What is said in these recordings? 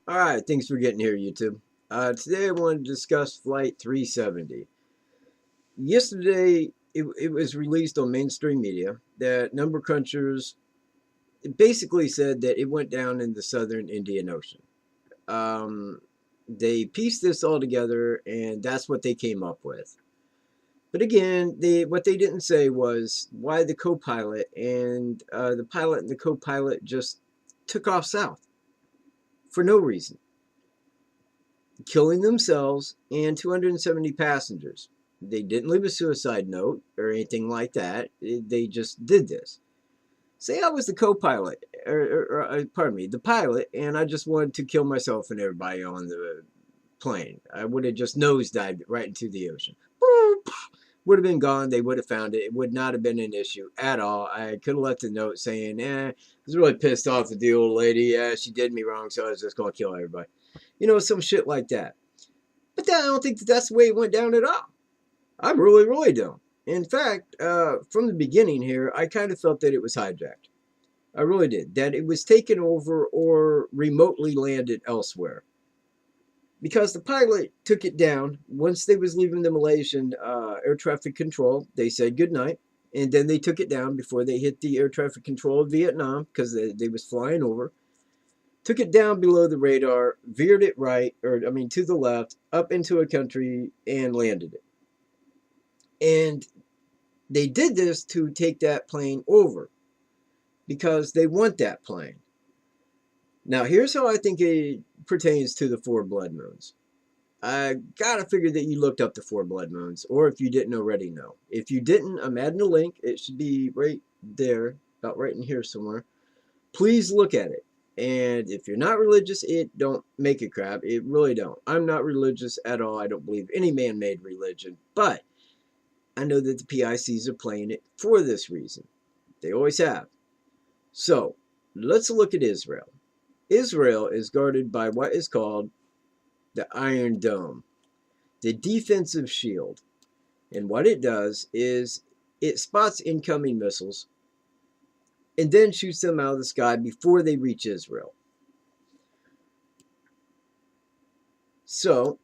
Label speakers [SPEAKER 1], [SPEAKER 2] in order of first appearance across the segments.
[SPEAKER 1] Alright, thanks for getting here, YouTube. Today I want to discuss Flight 370. Yesterday, it was released on mainstream media that a number of countries basically said that it went down in the southern Indian Ocean. They pieced this all together, and that's what they came up with. But again, what they didn't say was why the co-pilot and the pilot and the co-pilot just took off south for no reason, killing themselves and 270 passengers. They didn't leave a suicide note or anything like that. They just did this. Say I was the co-pilot, or pardon me, the pilot, and I just wanted to kill myself and everybody on the plane. I would have just nosedived right into the ocean. Would have been gone. They would have found it. It would not have been an issue at all. I could have left a note saying, I was really pissed off at the old lady. Yeah, she did me wrong, so I was just going to kill everybody. You know, some shit like that. But I don't think that's the way it went down at all. I really, really don't. In fact, from the beginning here, I kind of felt that it was hijacked. I really did. That it was taken over or remotely landed elsewhere. Because the pilot took it down. Once they was leaving the Malaysian air traffic control, they said goodnight. And then they took it down before they hit the air traffic control of Vietnam because they was flying over. Took it down below the radar, veered it right, to the left, up into a country, and landed it. And they did this to take that plane over because they want that plane. Now, here's how I think it pertains to the 4 blood moons. I gotta figure that you looked up the 4 blood moons, or if you didn't already know. If you didn't, I'm adding a link. It should be right there, about right in here somewhere. Please look at it. And if you're not religious, it don't make it crap. It really don't. I'm not religious at all. I don't believe any man-made religion. But I know that the P.I.Cs are playing it for this reason. They always have. So, let's look at Israel. Israel is guarded by what is called the Iron Dome, the defensive shield. And what it does is it spots incoming missiles and then shoots them out of the sky before they reach Israel. So,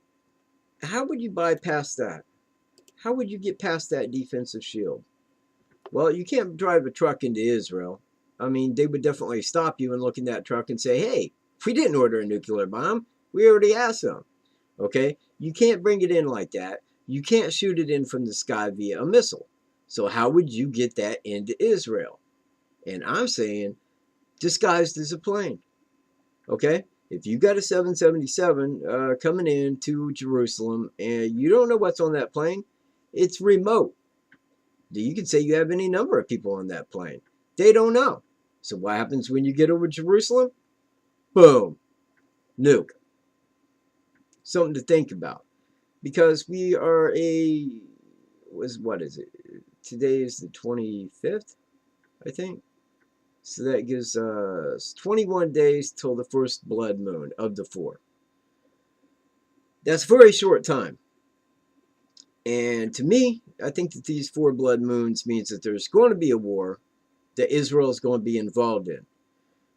[SPEAKER 1] how would you bypass that? How would you get past that defensive shield? Well, you can't drive a truck into Israel. They would definitely stop you and look in that truck and say, hey, we didn't order a nuclear bomb. We already had some. Okay? You can't bring it in like that. You can't shoot it in from the sky via a missile. So how would you get that into Israel? And I'm saying, disguised as a plane. Okay? If you got a 777 coming in to Jerusalem and you don't know what's on that plane, it's remote. You can say you have any number of people on that plane. They don't know. So what happens when you get over Jerusalem? Boom. Nuke. Something to think about. Because we are what is it? Today is the 25th, I think. So that gives us 21 days till the first blood moon of the 4. That's a very short time. And to me, I think that these 4 blood moons means that there's going to be a war that Israel is going to be involved in.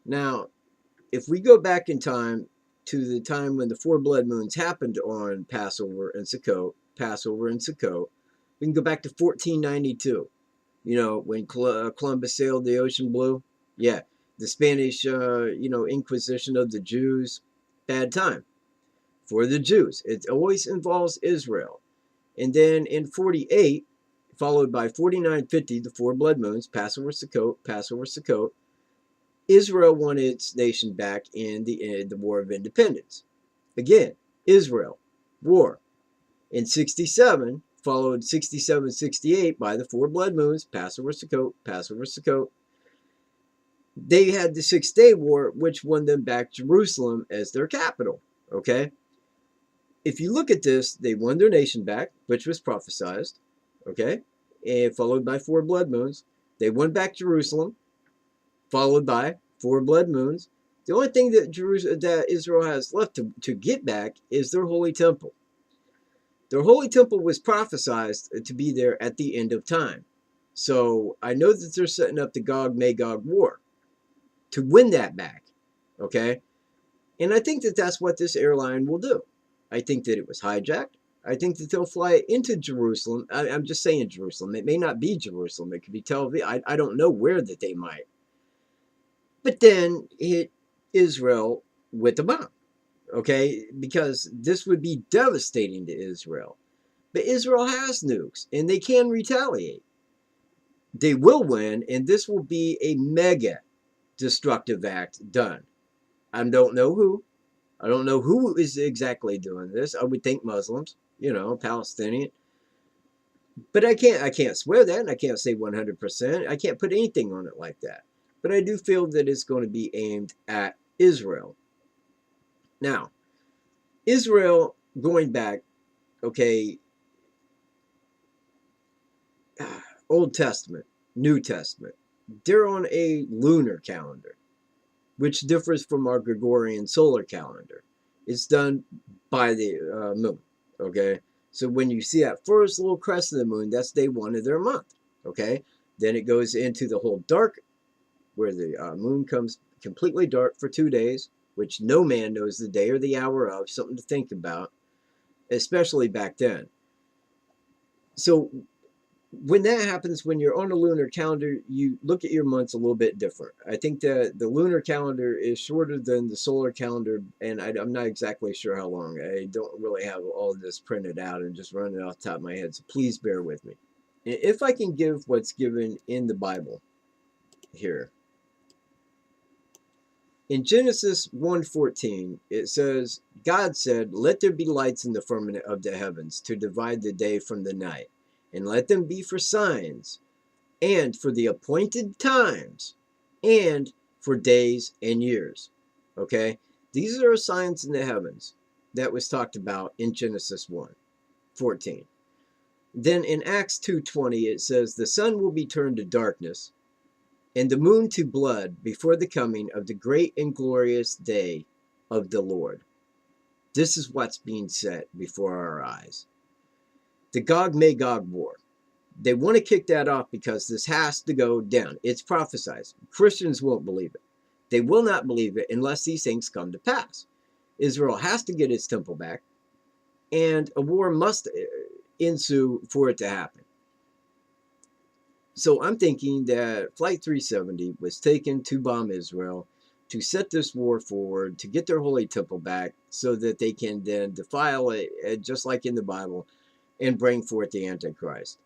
[SPEAKER 1] Now, if we go back in time to the time when the 4 blood moons happened on Passover and Sukkot, we can go back to 1492. You know, when Columbus sailed the ocean blue. Yeah, the Spanish, Inquisition of the Jews. Bad time for the Jews. It always involves Israel. And then in 48, followed by 4950, the 4 blood moons, Passover, Sukkot, Israel won its nation back in the War of Independence. Again, Israel, war. In 67, followed 67, 68 by the 4 blood moons, Passover, Sukkot. They had the 6-day war, which won them back Jerusalem as their capital. Okay? If you look at this, they won their nation back, which was prophesied. Okay? And followed by 4 blood moons. They won back Jerusalem, followed by 4 blood moons. The only thing that Israel has left to get back is their holy temple. The Holy Temple was prophesied to be there at the end of time. So I know that they're setting up the Gog-Magog war to win that back. Okay? And I think that that's what this airline will do. I think that it was hijacked. I think that they'll fly into Jerusalem. I'm just saying Jerusalem. It may not be Jerusalem. It could be Tel Aviv. I don't know where that they might. But then hit Israel with a bomb. Okay? Because this would be devastating to Israel. But Israel has nukes, and they can retaliate. They will win, and this will be a mega destructive act done. I don't know who. I don't know who is exactly doing this. I would think Muslims, Palestinian. But I can't swear that, and I can't say 100%. I can't put anything on it like that. But I do feel that it's going to be aimed at Israel. Now, Israel, going back, okay, Old Testament, New Testament, they're on a lunar calendar, which differs from our Gregorian solar calendar. It's done by the moon, okay? So when you see that first little crest of the moon, that's day 1 of their month, okay? Then it goes into the whole dark, where the moon comes completely dark for 2 days, which no man knows the day or the hour of, something to think about, especially back then. So when that happens, when you're on a lunar calendar, you look at your months a little bit different. I think that the lunar calendar is shorter than the solar calendar, and I'm not exactly sure how long. I don't really have all of this printed out and just running it off the top of my head, so please bear with me. If I can give what's given in the Bible here. In Genesis 1:14, it says, God said, let there be lights in the firmament of the heavens to divide the day from the night, and let them be for signs, and for the appointed times, and for days and years. Okay? These are signs in the heavens that was talked about in Genesis 1:14. Then in Acts 2:20, it says, the sun will be turned to darkness, and the moon to blood before the coming of the great and glorious day of the Lord. This is what's being set before our eyes. The Gog-Magog war. They want to kick that off because this has to go down. It's prophesied. Christians won't believe it. They will not believe it unless these things come to pass. Israel has to get its temple back, and a war must ensue for it to happen. So I'm thinking that Flight 370 was taken to bomb Israel, to set this war forward, to get their holy temple back so that they can then defile it, just like in the Bible, and bring forth the Antichrist.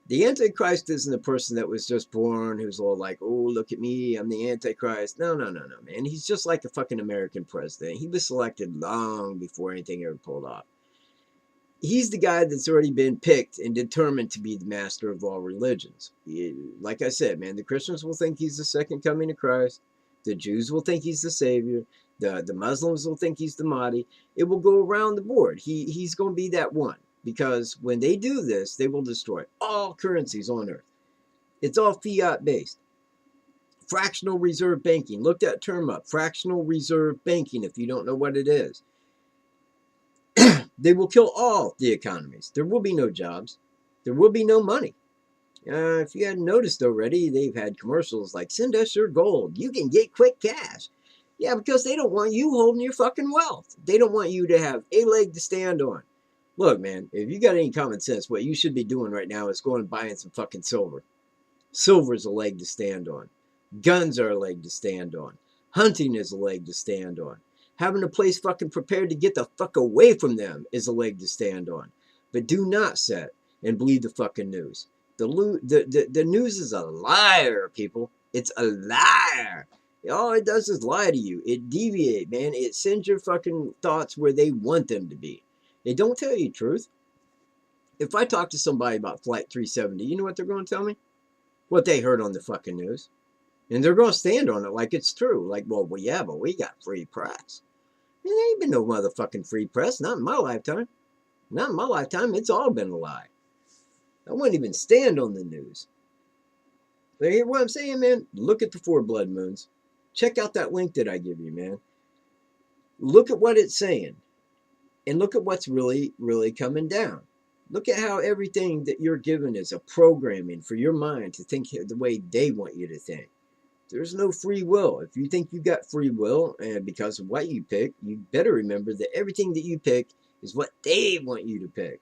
[SPEAKER 1] The Antichrist isn't a person that was just born who's all like, oh, look at me, I'm the Antichrist. No, man. He's just like a fucking American president. He was selected long before anything ever pulled off. He's the guy that's already been picked and determined to be the master of all religions. Like I said, man, the Christians will think he's the second coming of Christ. The Jews will think he's the Savior. The Muslims will think he's the Mahdi. It will go around the board. He's going to be that one. Because when they do this, they will destroy all currencies on earth. It's all fiat based. Fractional reserve banking. Look that term up. Fractional reserve banking, if you don't know what it is. They will kill all the economies. There will be no jobs. There will be no money. If you hadn't noticed already, they've had commercials like, send us your gold. You can get quick cash. Yeah, because they don't want you holding your fucking wealth. They don't want you to have a leg to stand on. Look, man, if you got any common sense, what you should be doing right now is going and buying some fucking silver. Silver's a leg to stand on. Guns are a leg to stand on. Hunting is a leg to stand on. Having a place fucking prepared to get the fuck away from them is a leg to stand on. But do not sit and believe the fucking news. The news is a liar, people. It's a liar. All it does is lie to you. It deviates, man. It sends your fucking thoughts where they want them to be. They don't tell you the truth. If I talk to somebody about Flight 370, you know what they're going to tell me? What they heard on the fucking news. And they're going to stand on it like it's true. Like, well, yeah, but we got free press. There ain't been no motherfucking free press. Not in my lifetime. Not in my lifetime. It's all been a lie. I wouldn't even stand on the news. So you hear what I'm saying, man? Look at the 4 blood moons. Check out that link that I give you, man. Look at what it's saying. And look at what's really, really coming down. Look at how everything that you're given is a programming for your mind to think the way they want you to think. There's no free will. If you think you got free will and because of what you pick, you better remember that everything that you pick is what they want you to pick.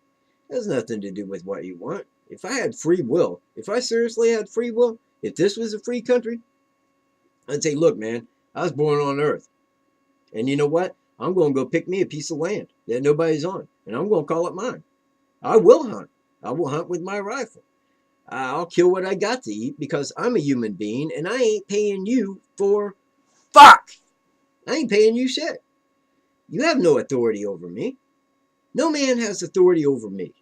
[SPEAKER 1] It has nothing to do with what you want. If I had free will, if I seriously had free will, if this was a free country, I'd say, look, man, I was born on Earth. And you know what? I'm going to go pick me a piece of land that nobody's on. And I'm going to call it mine. I will hunt. I will hunt with my rifle. I'll kill what I got to eat because I'm a human being and I ain't paying you for fuck. I ain't paying you shit. You have no authority over me. No man has authority over me.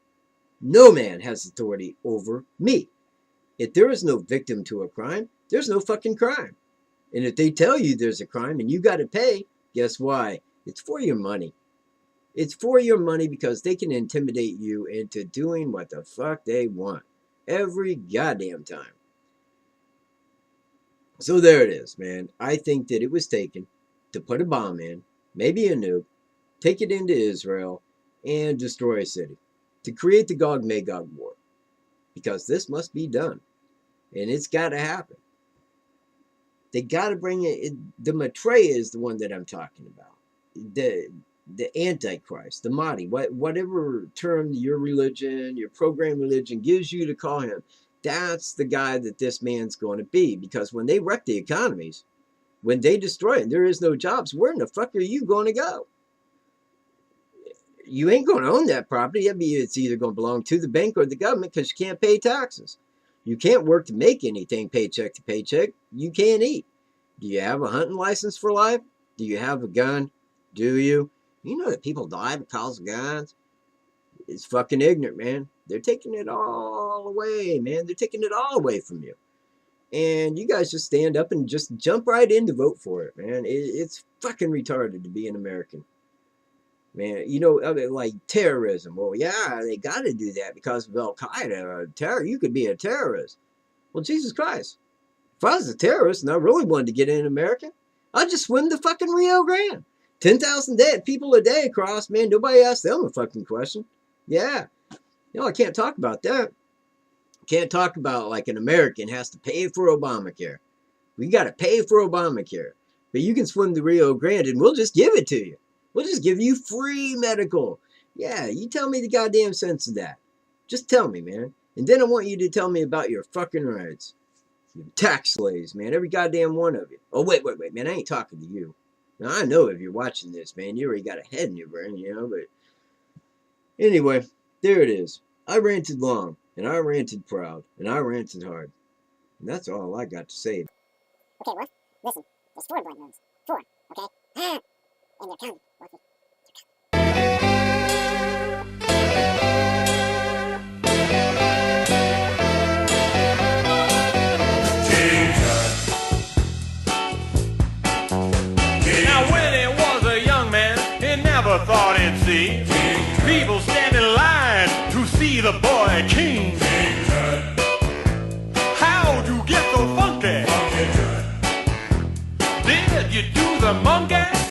[SPEAKER 1] No man has authority over me. If there is no victim to a crime, there's no fucking crime. And if they tell you there's a crime and you got to pay, guess why? It's for your money. It's for your money because they can intimidate you into doing what the fuck they want. Every goddamn time. So there it is, man. I think that it was taken to put a bomb in, maybe a nuke, take it into Israel, and destroy a city. To create the Gog-Magog war. Because this must be done. And it's got to happen. They got to bring it. The Maitreya is the one that I'm talking about. The antichrist, the Mahdi, whatever term your religion, your program religion gives you to call him, that's the guy that this man's going to be. Because when they wreck the economies, when they destroy it, there is no jobs, where in the fuck are you going to go? You ain't going to own that property. It's either going to belong to the bank or the government because you can't pay taxes. You can't work to make anything paycheck to paycheck. You can't eat. Do you have a hunting license for life? Do you have a gun? Do you? You know that people die because of guns? It's fucking ignorant, man. They're taking it all away, man. They're taking it all away from you. And you guys just stand up and just jump right in to vote for it, man. It's fucking retarded to be an American. Man, you know, like terrorism. Well, yeah, they got to do that because of Al-Qaeda. Terror, you could be a terrorist. Well, Jesus Christ. If I was a terrorist and I really wanted to get in America, I'd just swim the fucking Rio Grande. 10,000 dead people a day across, man. Nobody asked them a fucking question. Yeah. You know, I can't talk about that. Can't talk about like an American has to pay for Obamacare. We got to pay for Obamacare. But you can swim the Rio Grande and we'll just give it to you. We'll just give you free medical. Yeah, you tell me the goddamn sense of that. Just tell me, man. And then I want you to tell me about your fucking rights. You tax slaves, man. Every goddamn one of you. Oh, wait, man. I ain't talking to you. Now, I know if you're watching this, man, you already got a head in your brain, you know, but anyway, there it is. I ranted long, and I ranted proud, and I ranted hard. And that's all I got to say.
[SPEAKER 2] Okay, well, listen, there's 4 blood moons. 4, okay? And they're coming, Lucky.
[SPEAKER 3] Thought he'd see people stand in line to see the boy king.